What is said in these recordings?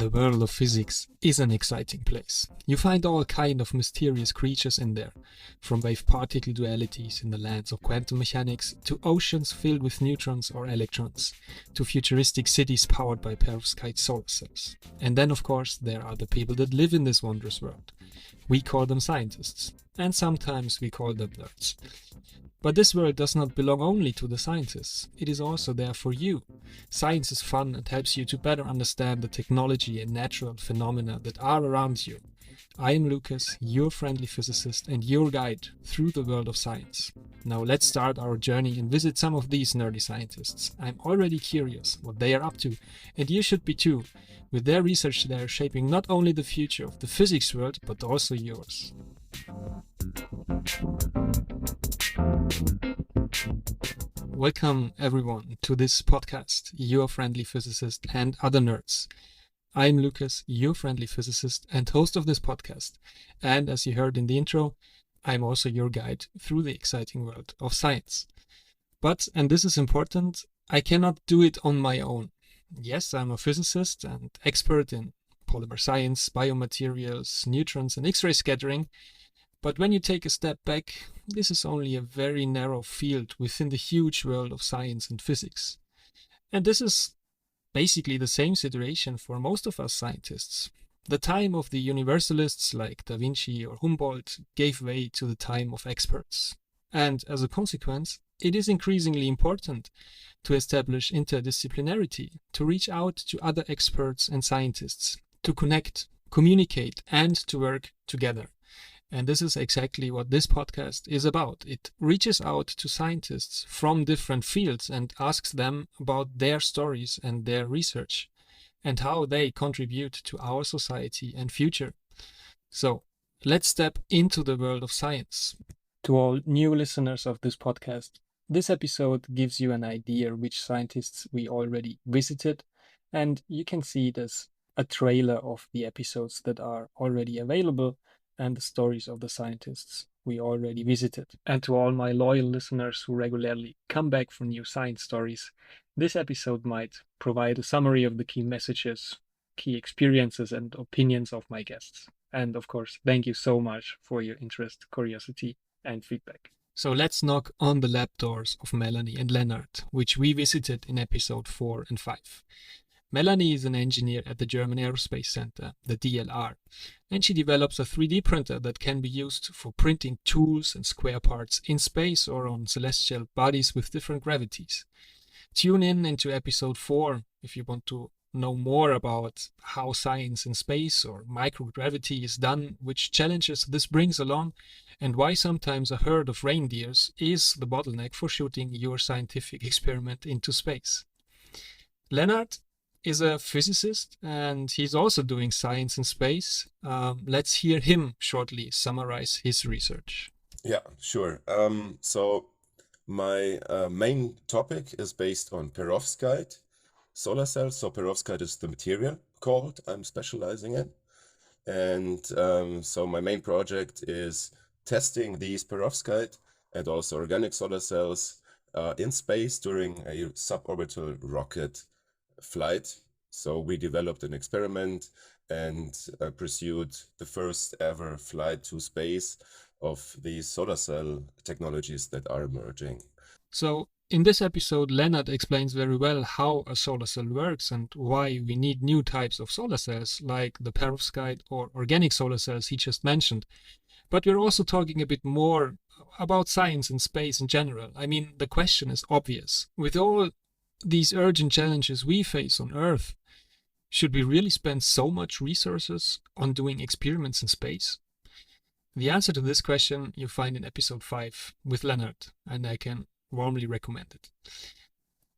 The world of physics is an exciting place. You find all kind of mysterious creatures in there, from wave-particle dualities in the lands of quantum mechanics, to oceans filled with neutrons or electrons, to futuristic cities powered by perovskite solar cells. And then, of course, there are the people that live in this wondrous world. We call them scientists, and sometimes we call them nerds. But this world does not belong only to the scientists, it is also there for you. Science is fun and helps you to better understand the technology and natural phenomena that are around you. I am Lucas, your friendly physicist and your guide through the world of science. Now let's start our journey and visit some of these nerdy scientists. I'm already curious what they are up to, and you should be too. With their research they are shaping not only the future of the physics world, but also yours. Welcome everyone to this podcast, Your Friendly Physicist and Other Nerds. I'm Lucas, your friendly physicist and host of this podcast. And as you heard in the intro, I'm also your guide through the exciting world of science. But, and this is important, I cannot do it on my own. Yes, I'm a physicist and expert in polymer science, biomaterials, neutrons and X-ray scattering. But when you take a step back, this is only a very narrow field within the huge world of science and physics. And this is basically the same situation for most of us scientists. The time of the universalists like Da Vinci or Humboldt gave way to the time of experts. And as a consequence, it is increasingly important to establish interdisciplinarity, to reach out to other experts and scientists, to connect, communicate, and to work together. And this is exactly what this podcast is about. It reaches out to scientists from different fields and asks them about their stories and their research and how they contribute to our society and future. So let's step into the world of science. To all new listeners of this podcast, this episode gives you an idea which scientists we already visited, and you can see it as a trailer of the episodes that are already available and the stories of the scientists we already visited. And to all my loyal listeners who regularly come back for new science stories, this episode might provide a summary of the key messages, key experiences and opinions of my guests. And of course, thank you so much for your interest, curiosity and feedback. So let's knock on the lab doors of Melanie and Leonard, which we visited in episode 4 and 5. Melanie is an engineer at the German Aerospace Center, the DLR, and she develops a 3D printer that can be used for printing tools and square parts in space or on celestial bodies with different gravities. Tune in into episode 4 if you want to know more about how science in space or microgravity is done, which challenges this brings along, and why sometimes a herd of reindeers is the bottleneck for shooting your scientific experiment into space. Leonard is a physicist and he's also doing science in space. Let's hear him shortly summarize his research. Yeah, sure. So my main topic is based on perovskite solar cells. So perovskite is the material called I'm specializing in. And so my main project is testing these perovskite and also organic solar cells in space during a suborbital rocket flight. So we developed an experiment and pursued the first ever flight to space of these solar cell technologies that are emerging. So in this episode, Leonard explains very well how a solar cell works and why we need new types of solar cells like the perovskite or organic solar cells he just mentioned. But we're also talking a bit more about science and space in general. I mean, the question is obvious. With all these urgent challenges we face on Earth, should we really spend so much resources on doing experiments in space? The answer to this question you find in episode 5 with Leonard, and I can warmly recommend it.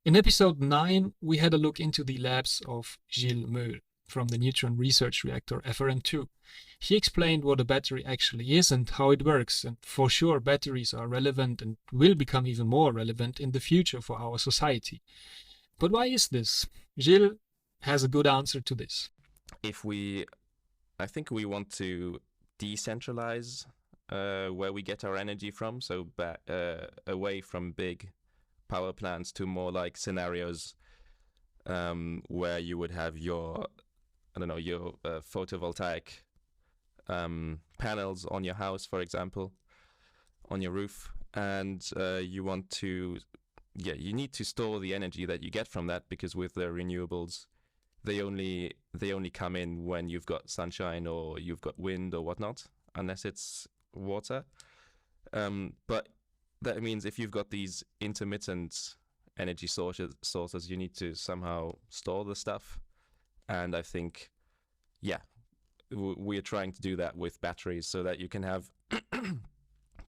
In episode 9, we had a look into the labs of Gilles Meul from the Neutron Research Reactor FRM2. He explained what a battery actually is and how it works, and for sure batteries are relevant and will become even more relevant in the future for our society. But why is this? Gilles has a good answer to this. I think we want to decentralize where we get our energy from, so away from big power plants to more like scenarios where you would have your I don't know, your photovoltaic panels on your house, for example, on your roof, and you want to, you need to store the energy that you get from that, because with the renewables, they only come in when you've got sunshine or you've got wind or whatnot, unless it's water. But that means if you've got these intermittent energy sources, you need to somehow store the stuff. And I think, we're trying to do that with batteries, so that you can have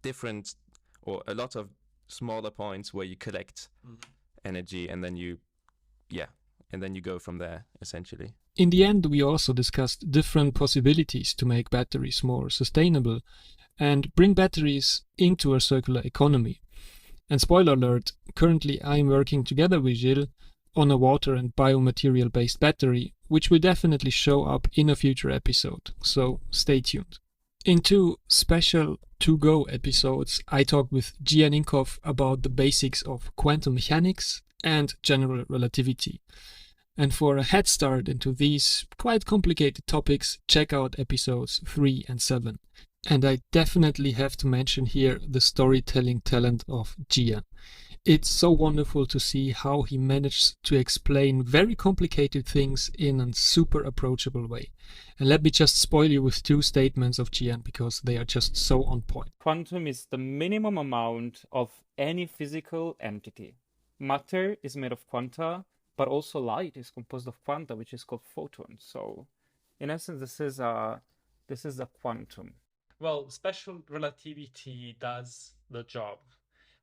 different, or a lot of smaller points where you collect energy, and then you go from there, essentially. In the end, we also discussed different possibilities to make batteries more sustainable and bring batteries into a circular economy. And spoiler alert, currently I'm working together with Gilles on a water and biomaterial based battery, which will definitely show up in a future episode, so stay tuned. In 2 special to-go episodes, I talked with Gian Inkov about the basics of quantum mechanics and general relativity. And for a head start into these quite complicated topics, check out episodes 3 and 7. And I definitely have to mention here the storytelling talent of Gian. It's so wonderful to see how he managed to explain very complicated things in a super approachable way. And let me just spoil you with 2 statements of Gian, because they are just so on point. Quantum is the minimum amount of any physical entity. Matter is made of quanta, but also light is composed of quanta, which is called photons. So, in essence, this is a quantum. Well, special relativity does the job.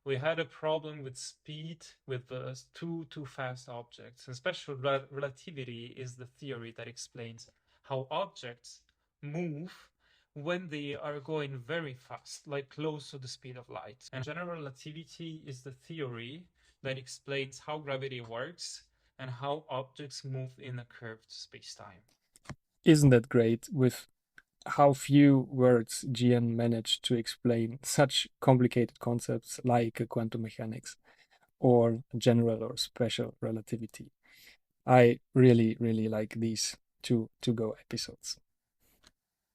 We had a problem with speed with the too fast objects. And special relativity is the theory that explains how objects move when they are going very fast, like close to the speed of light. And general relativity is the theory that explains how gravity works and how objects move in a curved space-time. Isn't that great, with how few words Gian managed to explain such complicated concepts like quantum mechanics or general or special relativity? I really, really like these 2 to-go episodes.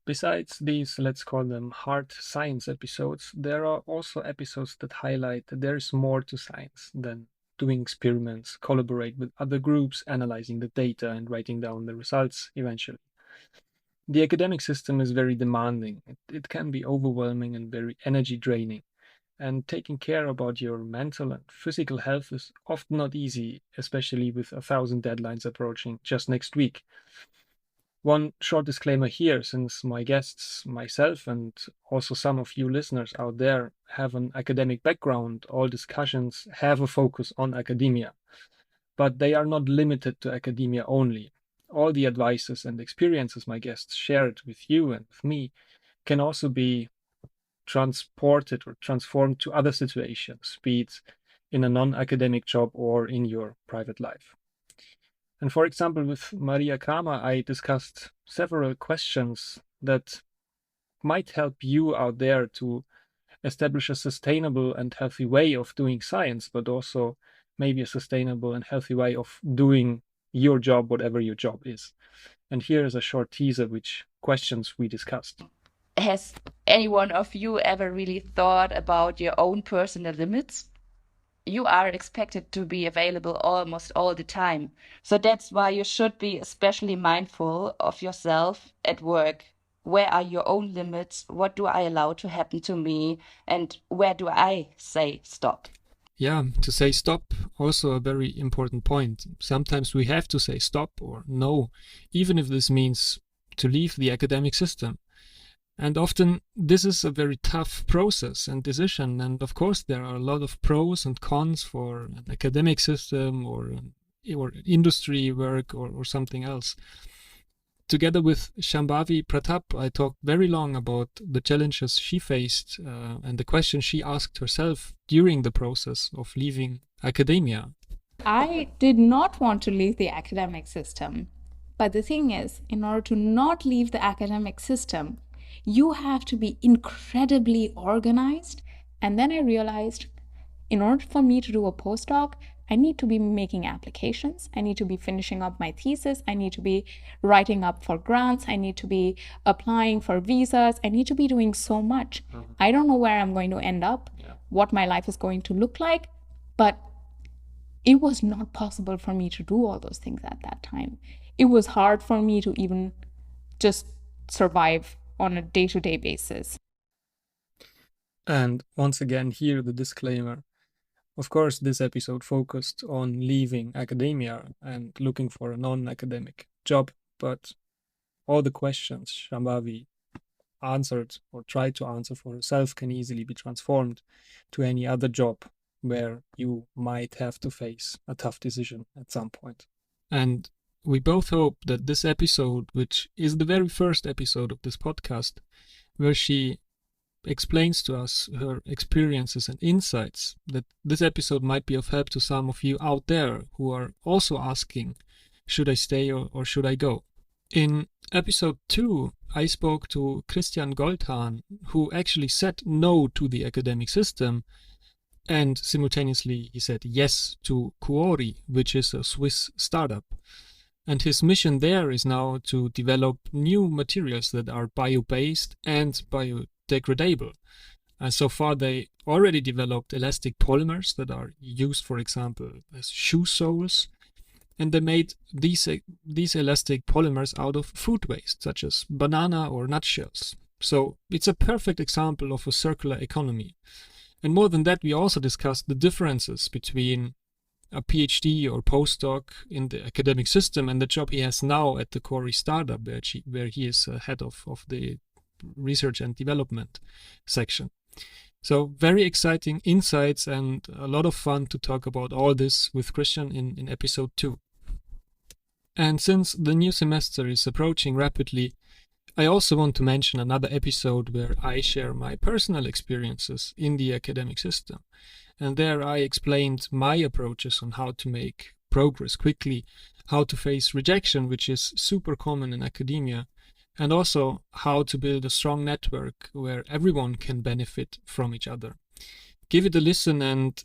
Besides these, let's call them hard science episodes, there are also episodes that highlight that there is more to science than doing experiments, collaborate with other groups, analyzing the data and writing down the results eventually. The academic system is very demanding. It can be overwhelming and very energy draining. And taking care about your mental and physical health is often not easy, especially with 1,000 deadlines approaching just next week. One short disclaimer here, since my guests, myself, and also some of you listeners out there have an academic background, all discussions have a focus on academia. But they are not limited to academia only. All the advices and experiences my guests shared with you and with me can also be transported or transformed to other situations, be it in a non-academic job or in your private life. And for example, with Maria Kramer, I discussed several questions that might help you out there to establish a sustainable and healthy way of doing science, but also maybe a sustainable and healthy way of doing your job, whatever your job is. And here is a short teaser which questions we discussed. Has any one of you ever really thought about your own personal limits? You are expected to be available almost all the time. So that's why you should be especially mindful of yourself at work. Where are your own limits? What do I allow to happen to me? And where do I say stop? Yeah, to say stop, also a very important point. Sometimes we have to say stop or no, even if this means to leave the academic system. And often this is a very tough process and decision. And of course, there are a lot of pros and cons for an academic system or industry work or something else. Together with Shambhavi Pratap, I talked very long about the challenges she faced and the questions she asked herself during the process of leaving academia. I did not want to leave the academic system. But the thing is, in order to not leave the academic system, you have to be incredibly organized. And then I realized, in order for me to do a postdoc, I need to be making applications. I need to be finishing up my thesis. I need to be writing up for grants. I need to be applying for visas. I need to be doing so much. I don't know where I'm going to end up, what my life is going to look like, but it was not possible for me to do all those things at that time. It was hard for me to even just survive on a day-to-day basis. And once again, here the disclaimer. Of course, this episode focused on leaving academia and looking for a non-academic job, but all the questions Shambhavi answered or tried to answer for herself can easily be transformed to any other job where you might have to face a tough decision at some point. And we both hope that this episode, which is the very first episode of this podcast, where she explains to us her experiences and insights, that this episode might be of help to some of you out there who are also asking, should I stay or should I go? In episode 2, I spoke to Christian Goldhahn, who actually said no to the academic system, and simultaneously he said yes to Kuori, which is a Swiss startup. And his mission there is now to develop new materials that are bio-based and biodegradable. And so far they already developed elastic polymers that are used, for example, as shoe soles. And they made these elastic polymers out of food waste, such as banana or nutshells. So it's a perfect example of a circular economy. And more than that, we also discussed the differences between a PhD or postdoc in the academic system and the job he has now at the Kuori startup, where he is head of the research and development section. So very exciting insights and a lot of fun to talk about all this with Christian in episode 2. And since the new semester is approaching rapidly, I also want to mention another episode where I share my personal experiences in the academic system. And there I explained my approaches on how to make progress quickly, how to face rejection, which is super common in academia, and also how to build a strong network where everyone can benefit from each other. Give it a listen and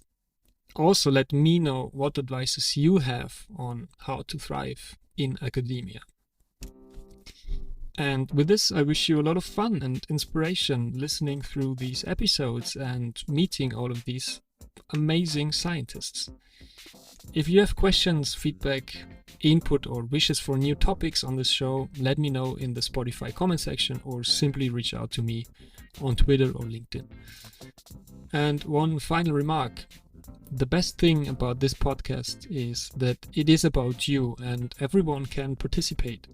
also let me know what advices you have on how to thrive in academia. And with this, I wish you a lot of fun and inspiration listening through these episodes and meeting all of these amazing scientists. If you have questions, feedback, input, or wishes for new topics on this show, let me know in the Spotify comment section or simply reach out to me on Twitter or LinkedIn. And one final remark. The best thing about this podcast is that it is about you and everyone can participate.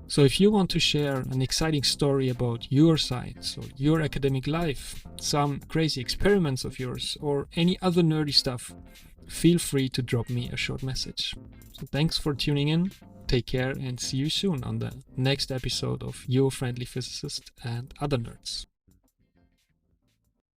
So if you want to share an exciting story about your science or your academic life, some crazy experiments of yours, or any other nerdy stuff, feel free to drop me a short message. So thanks for tuning in, take care, and see you soon on the next episode of Your Friendly Physicist and Other Nerds.